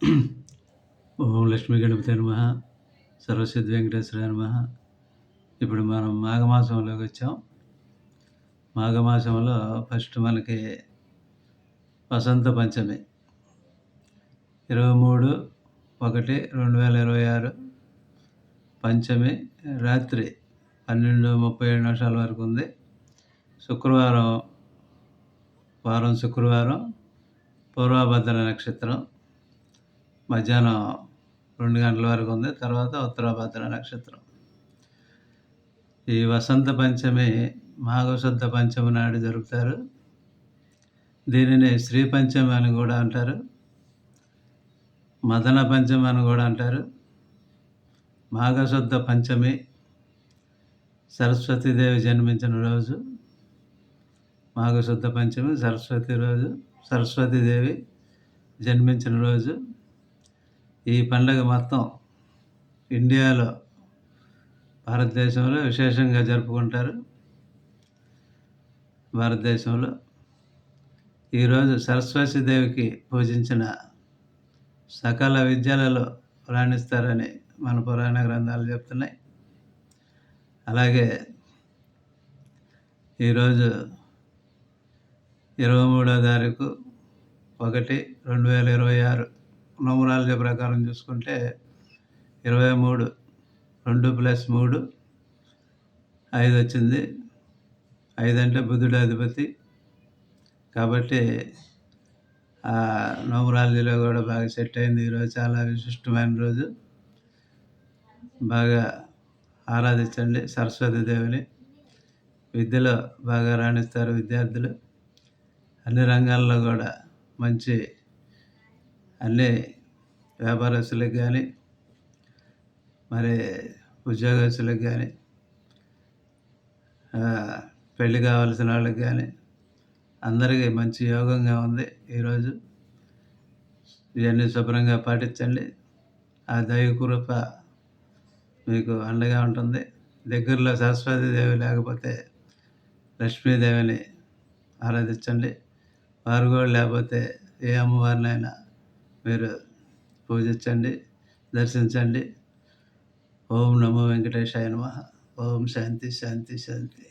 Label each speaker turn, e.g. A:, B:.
A: ఓం లక్ష్మీ గణపతే నమః. సర్వసిద్ధి వెంకటేశ్వరాయ నమః. ఇప్పుడు మనం మాఘమాసంలోకి వచ్చాం. మాఘమాసంలో ఫస్ట్ మనకి వసంత పంచమి 23/1/2026 పంచమి రాత్రి 12:37 వరకు ఉంది. శుక్రవారం పూర్వభద్ర నక్షత్రం మధ్యాహ్నం 2 గంటల వరకు ఉంది. తర్వాత ఉత్తరాభద్ర నక్షత్రం. ఈ వసంత పంచమి మాఘశుద్ధ పంచమి నాడు జరుపుతారు. దీనిని శ్రీ పంచమి అని కూడా అంటారు. మదన పంచమి అని కూడా అంటారు. మాఘశుద్ధ పంచమి సరస్వతీదేవి జన్మించిన రోజు. మాఘశుద్ధ పంచమి సరస్వతీదేవి జన్మించిన రోజు. ఈ పండుగ మొత్తం ఇండియాలో, భారతదేశంలో విశేషంగా జరుపుకుంటారు. భారతదేశంలో ఈరోజు సరస్వతీదేవికి పూజించిన సకల విద్యలలో రాణిస్తారని మన పురాణ గ్రంథాలు చెప్తున్నాయి. అలాగే ఈరోజు 23/1/2026 న్యూమరాలజీ ప్రకారం చూసుకుంటే 23 2 + 3 5 వచ్చింది. 5 అంటే బుధుడు అధిపతి కాబట్టి న్యూమరాలజీలో కూడా బాగా సెట్ అయింది. ఈరోజు చాలా విశిష్టమైన రోజు. బాగా ఆరాధించండి సరస్వతీదేవిని. విద్యలో బాగా రాణిస్తారు విద్యార్థులు. అన్ని రంగాల్లో కూడా మంచి, అన్ని వ్యాపారస్తులకు కానీ, మరి ఉద్యోగస్తులకు కానీ, పెళ్ళి కావాల్సిన వాళ్ళకి కానీ అందరికీ మంచి యోగంగా ఉంది ఈరోజు. ఇవన్నీ శుభ్రంగా పాటించండి. ఆ దైవ కృప మీకు అండగా ఉంటుంది. దగ్గరలో సరస్వతీదేవి లేకపోతే లక్ష్మీదేవిని ఆరాధించండి. వారు కూడా లేకపోతే ఏ అమ్మవారినైనా మీరు పూజించండి, దర్శించండి. ఓం నమో వెంకటేశాయ నమః. ఓం శాంతి శాంతి శాంతి.